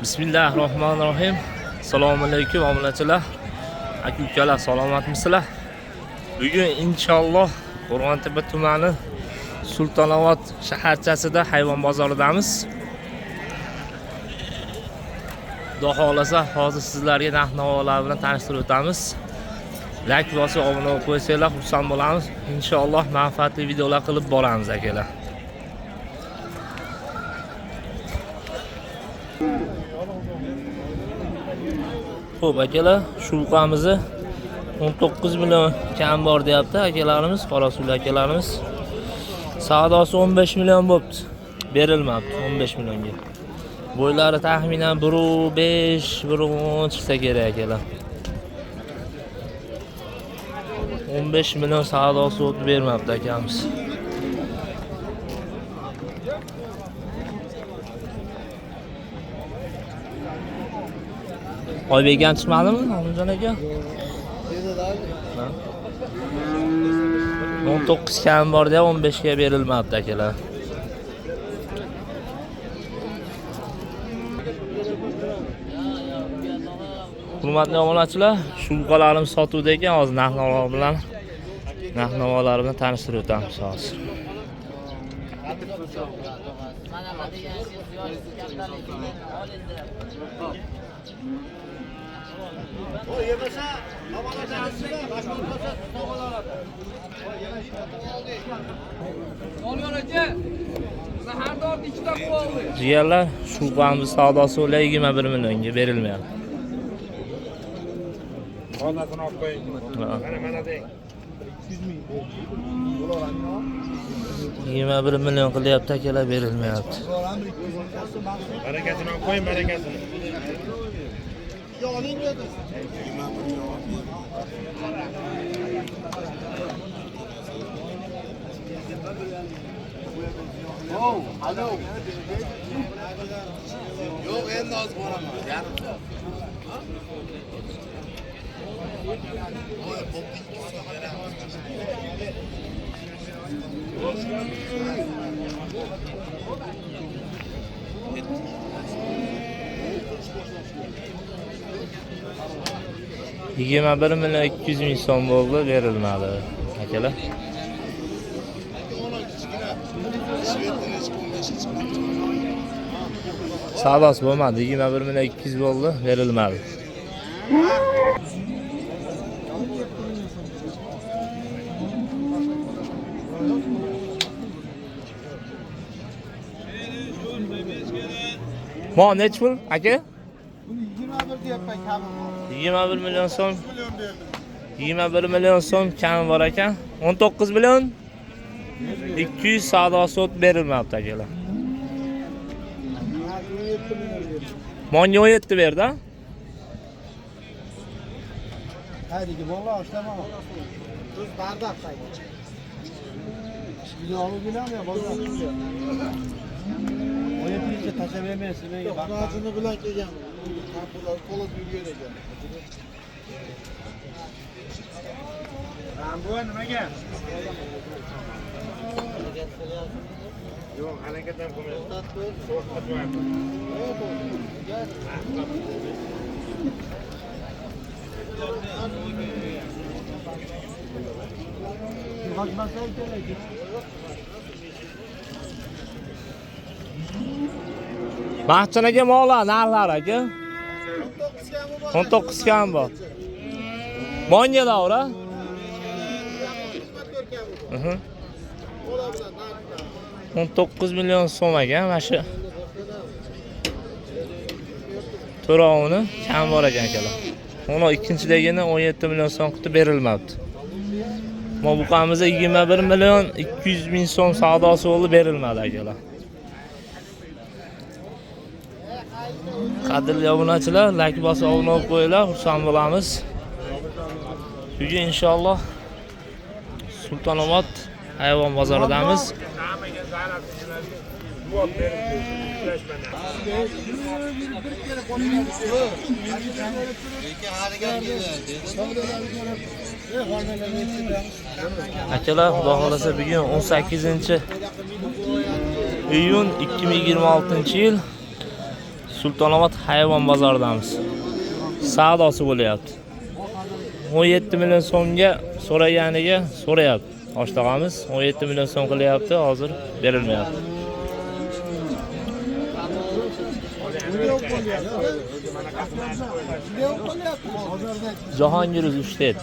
Bismillahirrohmanirrohim. Assalomu alaykum obunachilar. Aka-ukalar salomatmisizlar? Bugun inshaalloh Qo'rg'ontepa tumani Sultonobod shaharchasida hayvon bozoridamiz. Xudo xolasa hozir sizlarga narx-navolar bilan tanishtirib o'tamiz. Like bosib obuna bo'lib qo'ysanglar xursand bo'lamiz. Inshaalloh manfaatli videolar qilib boramiz akalar. Xo'p akalar, shulqamizni 19 million kam bor deyapti akalarimiz, Qorasuvli akalarimiz. Savdosi 15 million bo'pti. Berilmabdi 15 millionga. Bo'ylari taxminan 1.5, 1.10 chiqsa kerak akalar. 15 million savdosi o'tib bermabdi akamiz. Oybek ham chiqmadimi? Olimjon aka? 19 kam bor deb 15 ga berilmabdi akalar. Hurmatli obunachilar, shulqalarimiz sotuvda ekan, hozir narx-navolar bilan tanishtirib o'tamiz hozir. Jigarlar, shulqamiz savdosi o'la 21 millionga berilmayapti. Onasini olib qo'ying. Mana deng. 21 million qilyapti akalar, berilmayapti. Barakasini olib qo'ying, barakasini. Yo'q, endi hozir boraman. Yarim soat. Yigirma 1 million 200 ming so'm bo'ldi, berilmadi akalar. Savdosi bo'lmadi, 21 million 200 bo'ldi, berilmadi. Mo nechi pul aka? 21 deyapman kamim. 21 million so'm. 21 million so'm kam bor ekan. 19 million 200 savdosi o'tib berilmabdi akalar. Monga 17 berdi a? Haydi bola ishlama. Biz barda qaydi. Binomi ya bola. Oyatlicha tashlab emasmi? Barchasini bilan kelgan. Kaplar qo'lib yurgan ekan. Bu nimaga? Yo'q, harakat ham qilmayapti. Mahchan aka mo'la narxlar aka. 19 kam bor. Monga davra. 19 million so'm ekan, mana shu. To'rovini kam bor ekan akalar. Uni ikkinchidagini 17 million so'm qilib berilmabdi. Mo buqamizda 21 million 200 ming so'm savdosi bo'ldi, berilmadi akalar. Qadrli obunachilar, like bosib obuna bo'lib qo'yinglar, xursand bo'lamiz. Bugun inshaalloh Sultonobod hayvon bozoridamiz. Akalar, xudo xolasa bugun 18-iyun 2026-yil Sultonobod hayvon bozoridamiz. Savdosi bo'lyapti. 17 million so'mga so'raganiga so'rayapti. Oshtog'amiz 17 million so'm qilyapti, hozir berilmayapti. Jahongir Ushtet.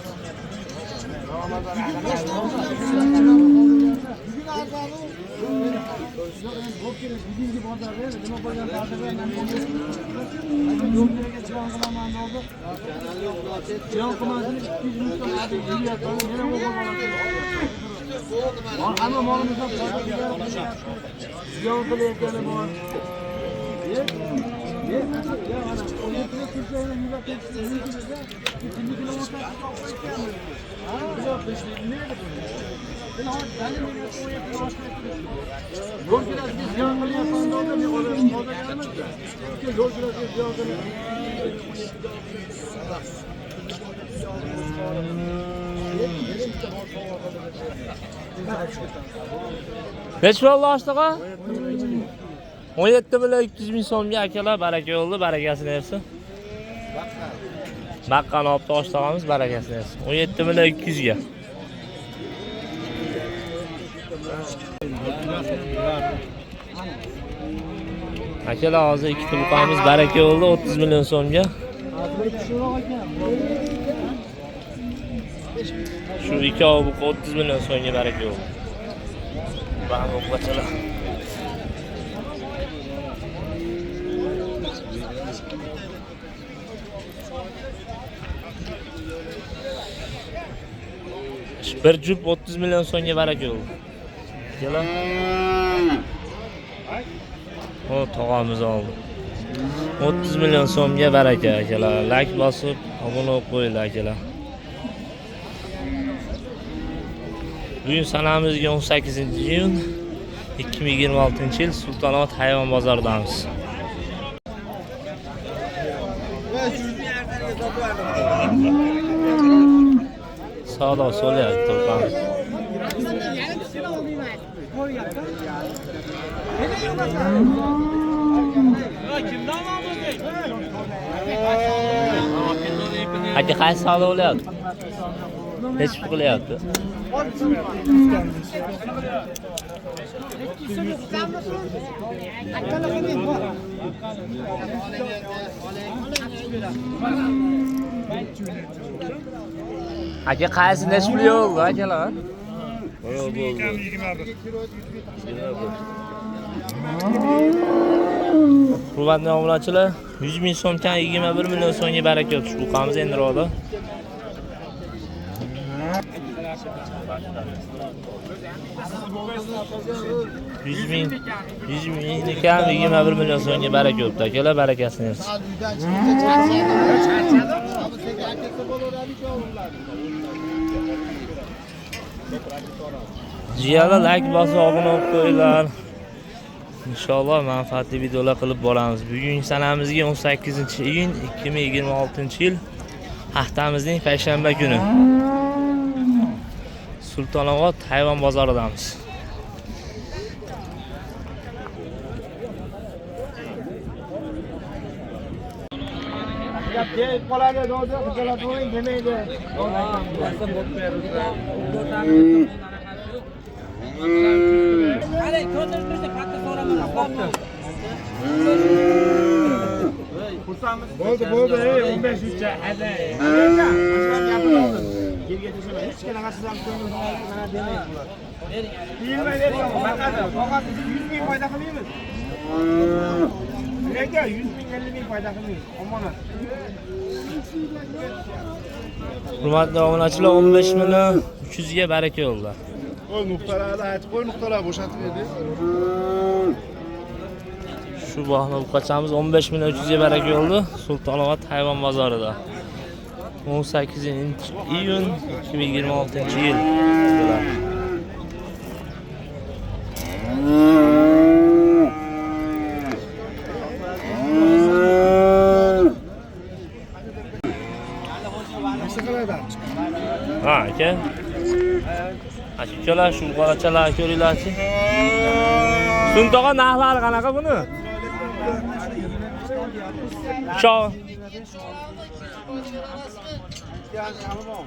Neç oldu aştığa? 17 million 200 ming so'mga akalar, baraka yo'ldi, barakasini bersin. Baqqani olib toshlag'amiz, barakasini bersin. 17 million 200 ga. Akalar hozir ikki tulqamiz baraka yo'ldi, 30 million so'mga. Şu iki avuk 30 million so'mga baraka yo'ldi. Bana o'qachalar. Bir jup 30 million so'mga baraka yo'ldi. Kelar. O tog'amiz oldi. 30 million so'mga baraka akalar. Like bosib, obuna bo'lib qo'yinglar akalar. Bugun sanamizga 18-iyun 2026-yil Sultonobod hayvon bozoridamiz. Savdo so'lyapti turqamiz. Aka qaysi savdo bo'lyapti? Hech bir qilyapti. Aka qaysi necha pul yo'q akalar? Hurmatli obunachilar, 100 ming so'mdan 21 million so'mga baraka yo'q. Uqamiz endi ro'da. Yüz bin nikah 21 million so'mga baraka yo'q. Akalar barakasini bersin. Jiyalar like bosib obuna bo'lib qo'yinglar. Inshaalloh manfaatli videolar qilib boramiz. Bugun sanamizga 18-iyun 2026-yil haftamizning payshanba kuni. Sultonobod hayvon bozoridamiz. Bo'ldi, 15 uchcha. Hadi. Kelgacha hech qanaqasidan mana demaydi bular. Yig'may bergan, faqat 100 ming foyda qilmaymiz. Nega 100 ming 50 ming foyda qilmaymiz? Omonat. Hurmatli obunachilar, 15 million 300 ga baraka yo'llar. Qo'y nuqtalarni aytib qo'y, nuqtalar bo'shatib berdik. Shu bahona uqachamiz 15 million 300 ga baraka yo'ldi. Sultonobod hayvon bozorida. 18-iyun 2026-yil. Ha, aka. Akalar shu qarachalar ko'ringlarchi. Suntoqa narxlari qanaqa buni? Şu Yani alamam.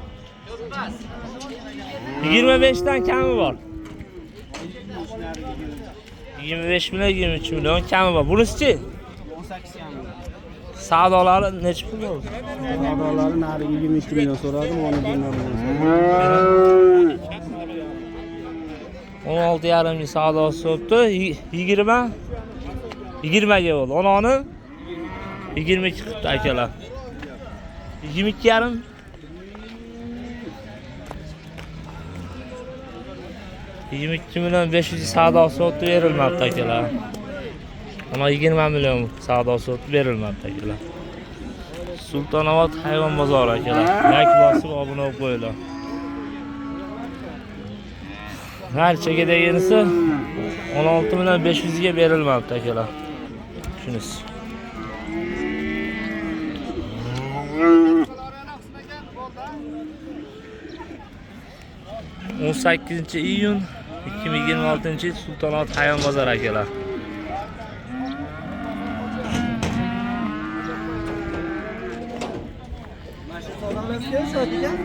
25'ten kami var. 25 milyon 23 milyon kami var. Bunisi 18 yani. savdoları necha pul bo'ldi? Savdolarni nariga 22 milyon so'radim, onu bilmem. 16,5 ming savdosi bo'libdi. 20 ga bo'ldi. Onani 22 qilibdi akalar. 22,5 22 milyon 500 savdosi o'tdi berilmabdi akalar. Ona 20 milyon savdosi o'tdi berilmabdi akalar. Sultonobod hayvon bozori akalar. Like bosib obuna bo'lib qo'yinglar. Barchaga deganisi 16 milyon 500 ga berilmabdi akalar. Shunisi. 18 iyun 2026 yil Sultonobod hayvon bozori akalar. Mana shu savdolar kelsa degan.